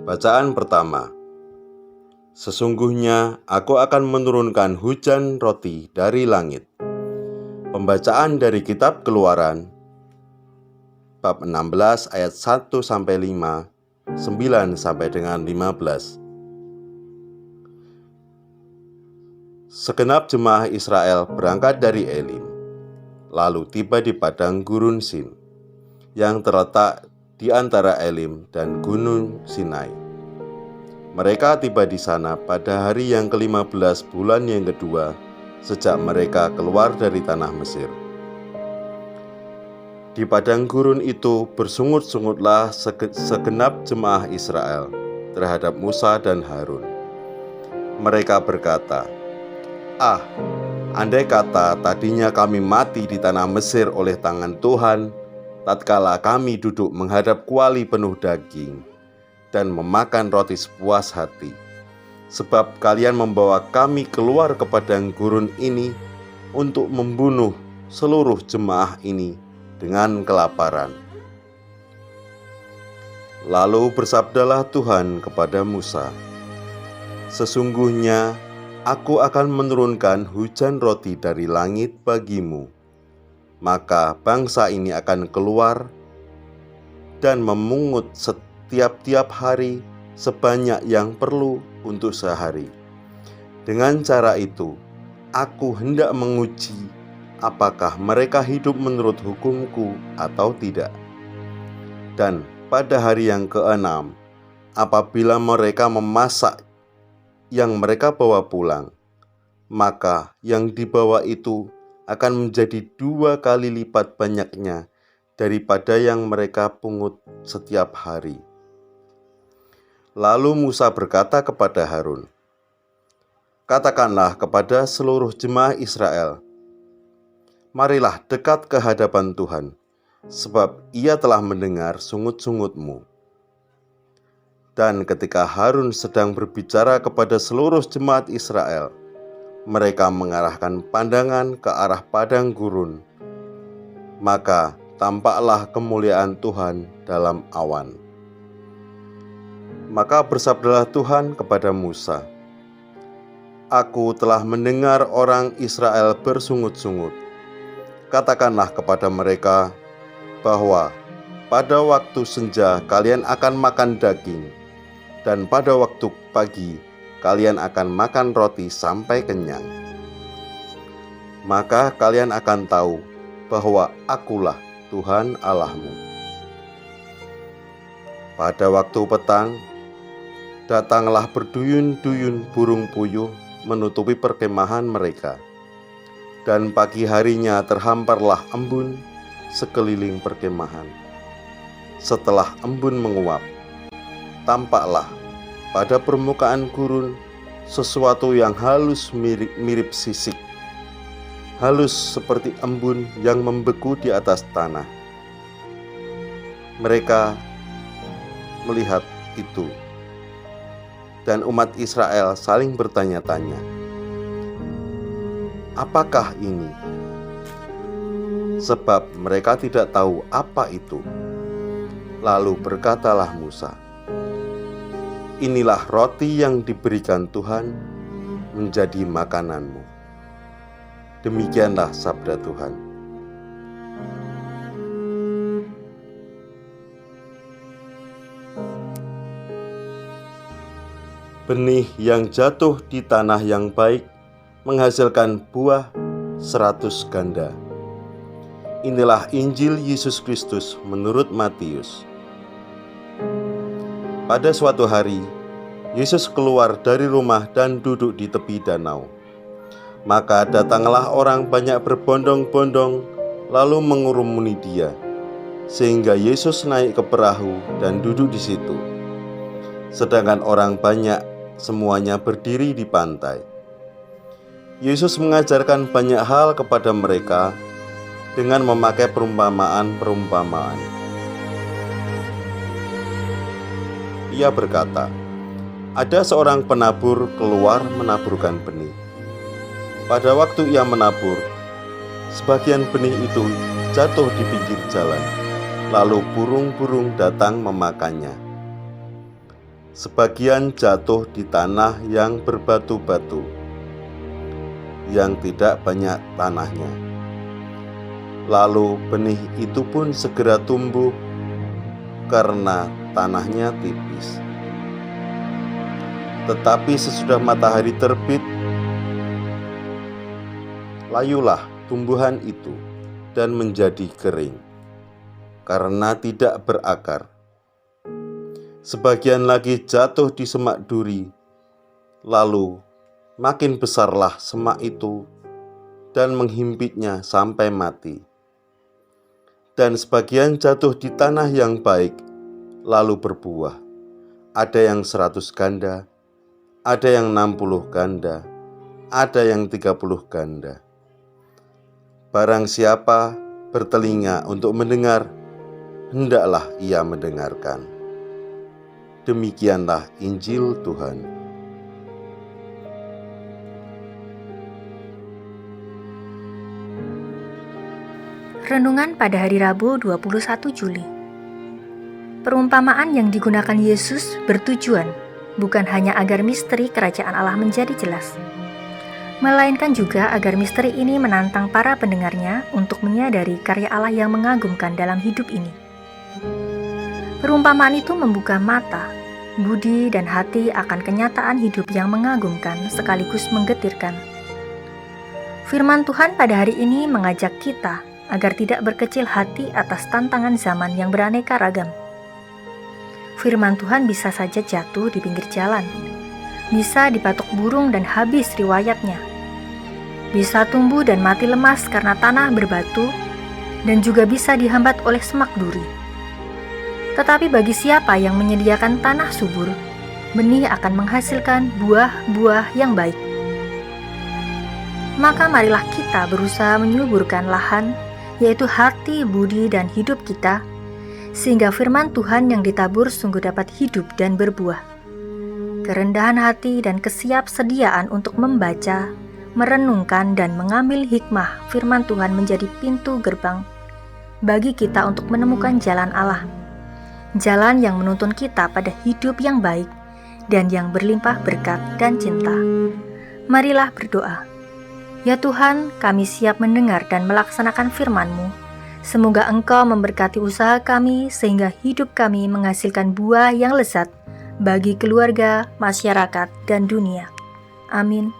Bacaan pertama. Sesungguhnya aku akan menurunkan hujan roti dari langit. Pembacaan dari kitab Keluaran bab 16 ayat 1-5, 9 sampai dengan 15. Segenap jemaah Israel berangkat dari Elim, lalu tiba di padang gurun Sin, yang terletak di antara Elim dan Gunung Sinai. Mereka tiba di sana pada hari yang ke-15 bulan yang kedua sejak mereka keluar dari tanah Mesir. Di padang gurun itu bersungut-sungutlah segenap jemaah Israel terhadap Musa dan Harun. Mereka berkata, andai kata tadinya kami mati di tanah Mesir oleh tangan Tuhan, tatkala kami duduk menghadap kuali penuh daging dan memakan roti sepuas hati. Sebab kalian membawa kami keluar ke padang gurun ini untuk membunuh seluruh jemaah ini dengan kelaparan. Lalu bersabdalah Tuhan kepada Musa, sesungguhnya aku akan menurunkan hujan roti dari langit bagimu. Maka bangsa ini akan keluar dan memungut setiap hari sebanyak yang perlu untuk sehari. Dengan cara itu, aku hendak menguji apakah mereka hidup menurut hukumku atau tidak. Dan pada hari yang ke-6, apabila mereka memasak yang mereka bawa pulang, maka yang dibawa itu akan menjadi 2 kali lipat banyaknya daripada yang mereka pungut setiap hari. Lalu Musa berkata kepada Harun, katakanlah kepada seluruh jemaah Israel, marilah dekat ke hadapan Tuhan, sebab Ia telah mendengar sungut-sungutmu. Dan ketika Harun sedang berbicara kepada seluruh jemaat Israel, mereka mengarahkan pandangan ke arah padang gurun. Maka tampaklah kemuliaan Tuhan dalam awan. Maka bersabdalah Tuhan kepada Musa, aku telah mendengar orang Israel bersungut-sungut. Katakanlah kepada mereka bahwa pada waktu senja kalian akan makan daging, dan pada waktu pagi kalian akan makan roti sampai kenyang. Maka kalian akan tahu bahwa akulah Tuhan Allahmu. Pada waktu petang, datanglah berduyun-duyun burung puyuh menutupi perkemahan mereka. Dan pagi harinya terhamparlah embun sekeliling perkemahan. Setelah embun menguap, tampaklah pada permukaan gurun sesuatu yang halus mirip sisik, halus seperti embun yang membeku di atas tanah. Mereka melihat itu, dan umat Israel saling bertanya-tanya, apakah ini? Sebab mereka tidak tahu apa itu. Lalu berkatalah Musa, inilah roti yang diberikan Tuhan menjadi makananmu. Demikianlah sabda Tuhan. Benih yang jatuh di tanah yang baik menghasilkan buah 100 ganda. Inilah Injil Yesus Kristus menurut Matius. Pada suatu hari, Yesus keluar dari rumah dan duduk di tepi danau. Maka datanglah orang banyak berbondong-bondong, lalu mengurumuni Dia, sehingga Yesus naik ke perahu dan duduk di situ. Sedangkan orang banyak semuanya berdiri di pantai. Yesus mengajarkan banyak hal kepada mereka dengan memakai perumpamaan-perumpamaan. Ia berkata, ada seorang penabur keluar menaburkan benih. Pada waktu ia menabur, sebagian benih itu jatuh di pinggir jalan, lalu burung-burung datang memakannya. sebagian jatuh di tanah yang berbatu-batu, yang tidak banyak tanahnya. Lalu benih itu pun segera tumbuh karena tanahnya tipis. Tetapi sesudah matahari terbit, layulah tumbuhan itu dan menjadi kering, karena tidak berakar. Sebagian lagi jatuh di semak duri, lalu makin besarlah semak itu dan menghimpitnya sampai mati. Dan sebagian jatuh di tanah yang baik, lalu berbuah. Ada yang 100 ganda, ada yang 60 ganda, ada yang 30 ganda. Barang siapa bertelinga untuk mendengar, hendaklah ia mendengarkan. Demikianlah Injil Tuhan. Renungan pada hari Rabu 21 Juli. Perumpamaan yang digunakan Yesus bertujuan bukan hanya agar misteri kerajaan Allah menjadi jelas, melainkan juga agar misteri ini menantang para pendengarnya untuk menyadari karya Allah yang mengagumkan dalam hidup ini. Perumpamaan itu membuka mata, budi, dan hati akan kenyataan hidup yang mengagumkan sekaligus menggetirkan. Firman Tuhan pada hari ini mengajak kita agar tidak berkecil hati atas tantangan zaman yang beraneka ragam. Firman Tuhan bisa saja jatuh di pinggir jalan, bisa dipatok burung dan habis riwayatnya, bisa tumbuh dan mati lemas karena tanah berbatu, dan juga bisa dihambat oleh semak duri. Tetapi bagi siapa yang menyediakan tanah subur, benih akan menghasilkan buah-buah yang baik. Maka marilah kita berusaha menyuburkan lahan, yaitu hati, budi, dan hidup kita, sehingga firman Tuhan yang ditabur sungguh dapat hidup dan berbuah. Kerendahan hati dan kesiapsediaan untuk membaca, merenungkan, dan mengambil hikmah firman Tuhan menjadi pintu gerbang bagi kita untuk menemukan jalan Allah, jalan yang menuntun kita pada hidup yang baik dan yang berlimpah berkat dan cinta. Marilah berdoa. Ya Tuhan, kami siap mendengar dan melaksanakan firman-Mu. Semoga Engkau memberkati usaha kami sehingga hidup kami menghasilkan buah yang lezat bagi keluarga, masyarakat, dan dunia. Amin.